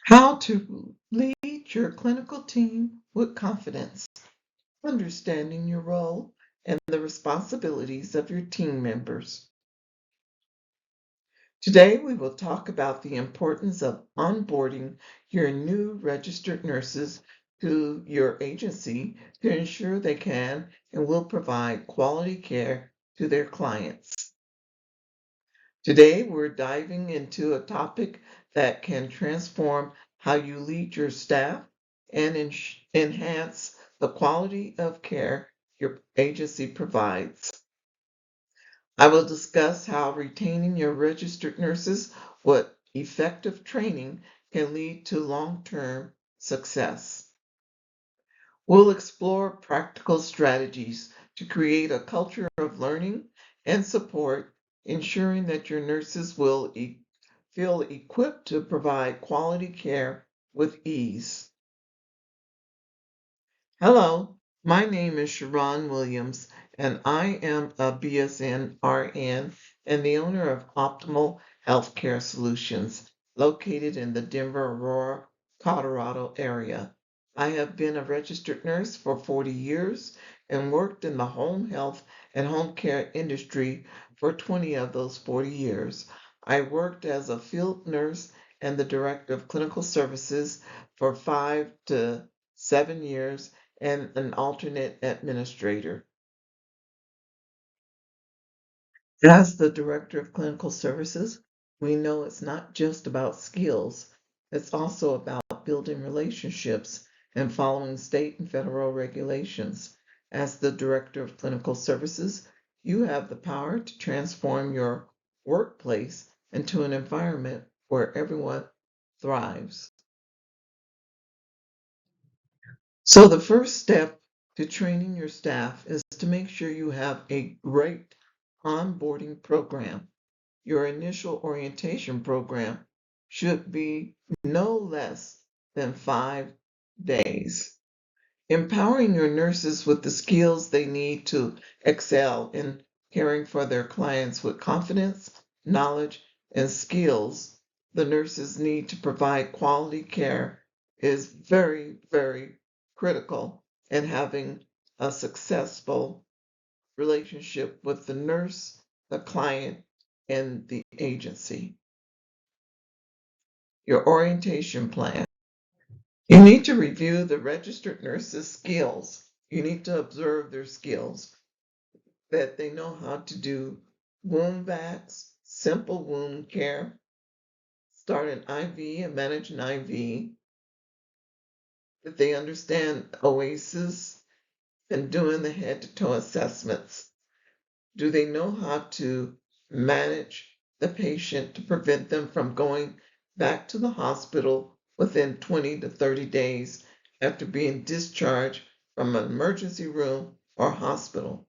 How to lead your clinical team with confidence, understanding your role and the responsibilities of your team members. Today, we will talk about the importance of onboarding your new registered nurses to your agency to ensure they can and will provide quality care to their clients. Today, we're diving into a topic that can transform how you lead your staff and enhance the quality of care your agency provides. I will discuss how retaining your registered nurses with effective training can lead to long-term success. We'll explore practical strategies to create a culture of learning and support, ensuring that your nurses will feel equipped to provide quality care with ease. Hello, my name is Sharon Williams, and I am a BSN RN and the owner of Optimal Healthcare Solutions, located in the Denver, Aurora, Colorado area. I have been a registered nurse for 40 years and worked in the home health and home care industry for 20 of those 40 years. I worked as a field nurse and the director of clinical services for 5 to 7 years and an alternate administrator. As the Director of Clinical Services, we know it's not just about skills, it's also about building relationships and following state and federal regulations. As the Director of Clinical Services, you have the power to transform your workplace into an environment where everyone thrives. So the first step to training your staff is to make sure you have a great onboarding program. Your initial orientation program should be no less than 5 days. Empowering your nurses with the skills they need to excel in caring for their clients with confidence, knowledge, and skills the nurses need to provide quality care is very, very critical in having a successful relationship with the nurse, the client, and the agency. Your orientation plan. You need to review the registered nurse's skills. You need to observe their skills, that they know how to do wound vacs, simple wound care, start an IV and manage an IV, that they understand OASIS and doing the head to toe assessments. Do they know how to manage the patient to prevent them from going back to the hospital within 20 to 30 days after being discharged from an emergency room or hospital?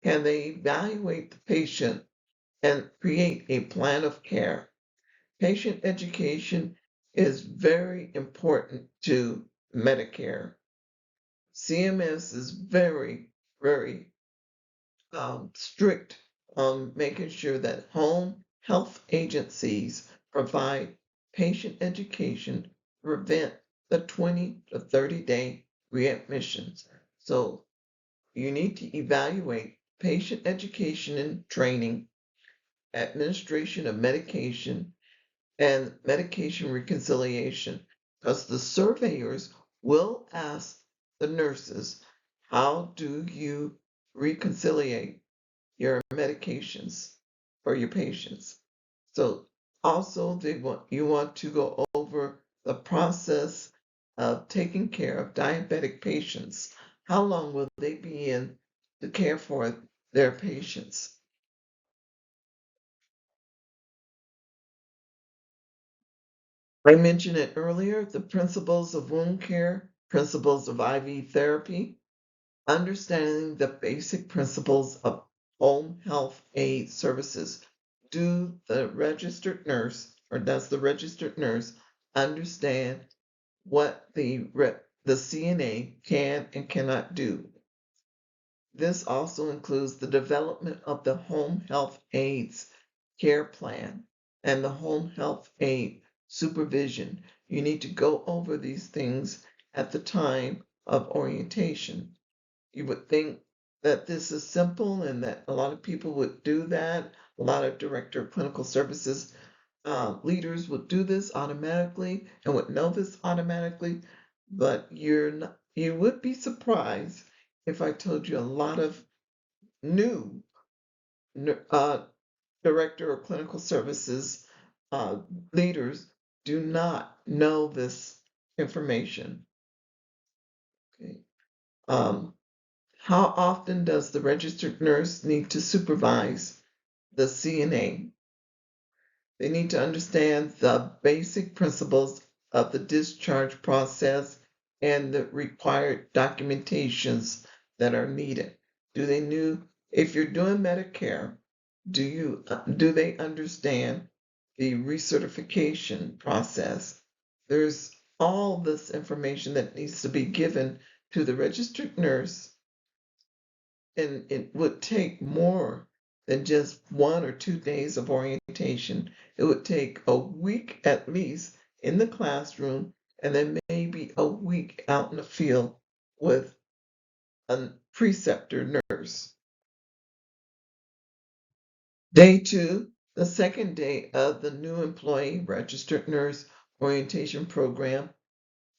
Can they evaluate the patient and create a plan of care? Patient education is very important to Medicare. CMS is very, very strict on making sure that home health agencies provide patient education to prevent the 20 to 30-day readmissions. So you need to evaluate patient education and training, administration of medication, and medication reconciliation, because the surveyors will ask the nurses, how do you reconciliate your medications for your patients? So also you want to go over the process of taking care of diabetic patients. How long will they be in to care for their patients? I mentioned it earlier, the principles of wound care, principles of IV therapy, understanding the basic principles of home health aid services. Do the registered nurse, or does the registered nurse understand what the CNA can and cannot do? This also includes the development of the home health aides care plan and the home health aid supervision. You need to go over these things at the time of orientation. You would think that this is simple and that a lot of people would do that. A lot of director of clinical services leaders would do this automatically and would know this automatically, but you would be surprised if I told you a lot of new uh, director of clinical services uh, leaders do not know this information. Okay. Um, how often does the registered nurse need to supervise the CNA? They need to understand the basic principles of the discharge process and the required documentations that are needed. Do they know if you're doing Medicare, do they understand the recertification process? There's all this information that needs to be given to the registered nurse, and it would take more than just 1 or 2 days of orientation. It would take a week at least in the classroom, and then maybe a week out in the field with a preceptor nurse. Day two, the second day of the new employee registered nurse orientation program,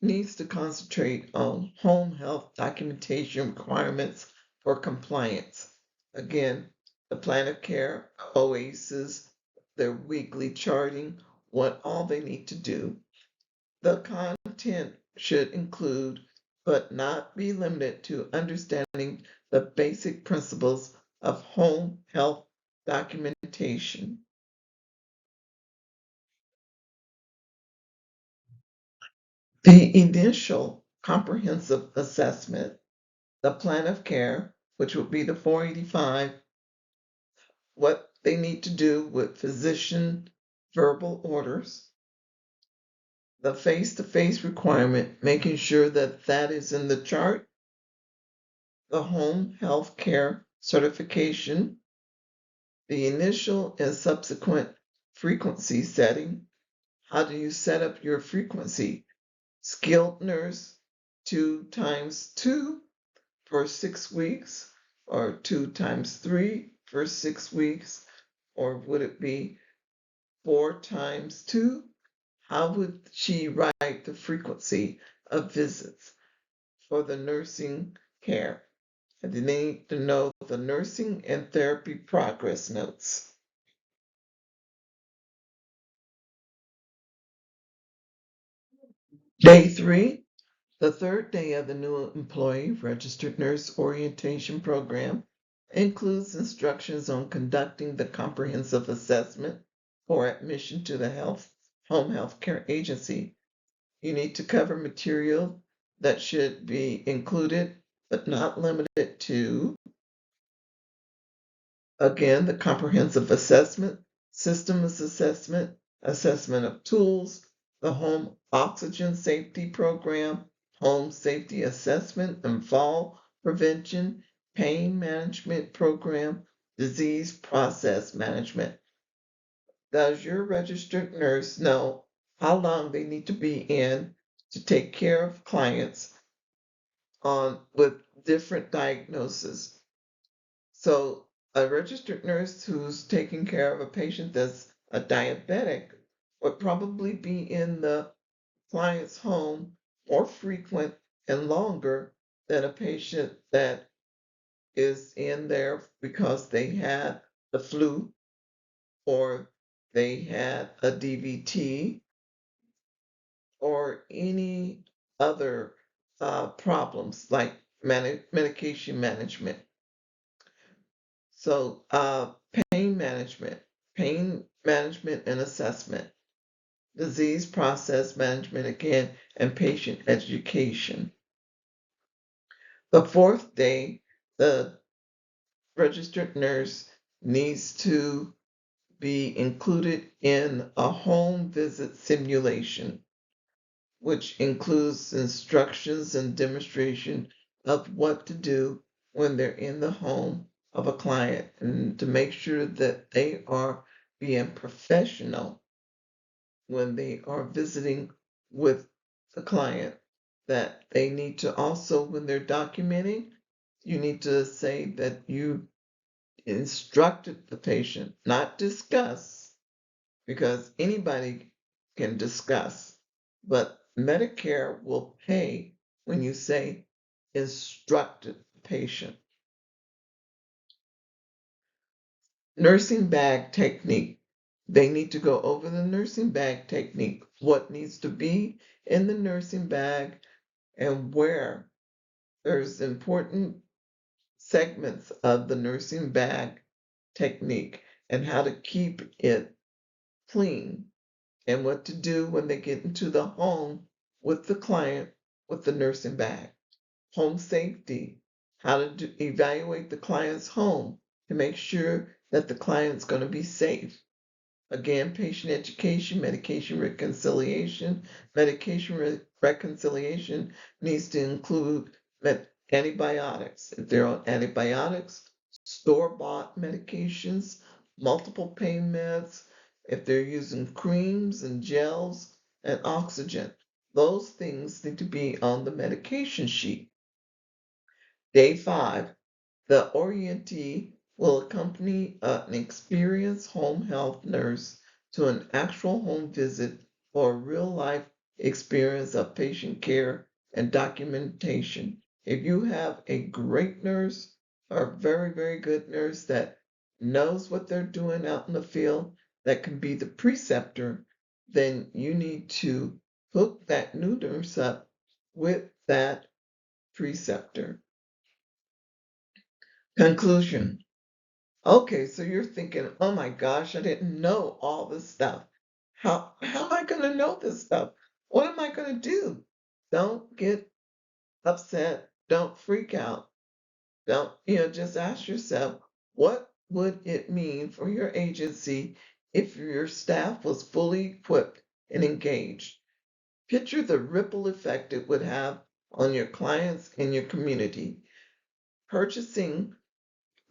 needs to concentrate on home health documentation requirements for compliance. Again, the plan of care, OASIS, their weekly charting, what all they need to do. The content should include, but not be limited to, understanding the basic principles of home health documentation. The initial comprehensive assessment, the plan of care, which would be the 485, what they need to do with physician verbal orders, the face-to-face requirement, making sure that that is in the chart, the home health care certification, the initial and subsequent frequency setting. How do you set up your frequency? Skilled nurse, 2 times 2 for 6 weeks, or 2 times 3 for 6 weeks, or would it be 4 times 2? How would she write the frequency of visits for the nursing care? And they need to know the nursing and therapy progress notes. Day three, the third day of the new employee registered nurse orientation program, includes instructions on conducting the comprehensive assessment for admission to the home health care agency. You need to cover material that should be included but not limited to, again, the comprehensive assessment, systems assessment, assessment of tools, the home oxygen safety program, home safety assessment and fall prevention, pain management program, disease process management. Does your registered nurse know how long they need to be in to take care of clients with different diagnoses? So a registered nurse who's taking care of a patient that's a diabetic would probably be in the client's home more frequent and longer than a patient that is in there because they had the flu or they had a DVT or any other problems like medication management. So, pain management and assessment, disease process management again, and patient education. The fourth day, the registered nurse needs to be included in a home visit simulation, which includes instructions and demonstration of what to do when they're in the home of a client and to make sure that they are being professional when they are visiting with the client, that they need to also, when they're documenting, you need to say that you instructed the patient, not discuss, because anybody can discuss, but Medicare will pay when you say instructed patient. Nursing bag technique. They need to go over the nursing bag technique, what needs to be in the nursing bag and where. There's important segments of the nursing bag technique and how to keep it clean and what to do when they get into the home with the client with the nursing bag. Home safety, how to evaluate the client's home to make sure that the client's going to be safe. Again, patient education, medication reconciliation. Medication reconciliation needs to include antibiotics. If they're on antibiotics, store-bought medications, multiple pain meds, if they're using creams and gels and oxygen, those things need to be on the medication sheet. Day 5, the orientee will accompany an experienced home health nurse to an actual home visit for a real-life experience of patient care and documentation. If you have a great nurse or a very, very good nurse that knows what they're doing out in the field, that can be the preceptor, then you need to hook that new nurse up with that preceptor. Conclusion. Okay, so you're thinking, oh my gosh, I didn't know all this stuff. How am I going to know this stuff? What am I going to do? Don't get upset. Don't freak out. Don't, just ask yourself, what would it mean for your agency if your staff was fully equipped and engaged? Picture the ripple effect it would have on your clients and your community. Purchasing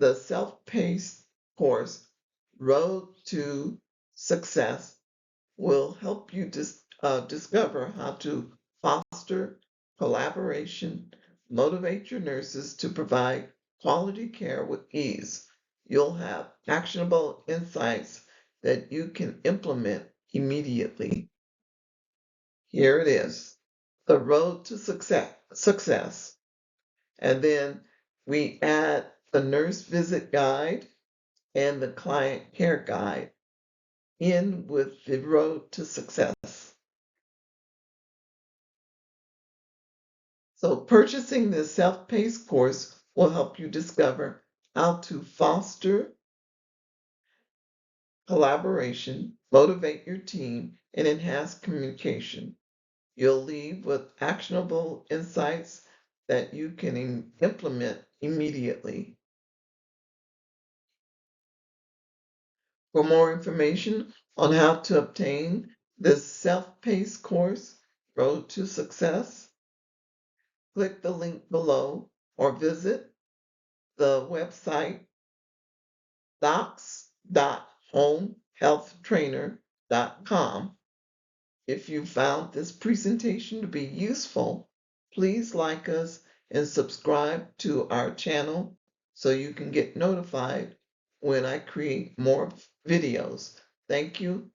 the self-paced course, Road to Success, will help you discover how to foster collaboration, motivate your nurses to provide quality care with ease. You'll have actionable insights that you can implement immediately. Here it is, the road to success. And then we add the nurse visit guide and the client care guide in with the road to success. So purchasing this self-paced course will help you discover how to foster collaboration, motivate your team, and enhance communication. You'll leave with actionable insights that you can implement immediately. For more information on how to obtain this self-paced course, Road to Success, click the link below or visit the website docs.homehealthtrainer.com. If you found this presentation to be useful, please like us and subscribe to our channel so you can get notified when I create more videos. Thank you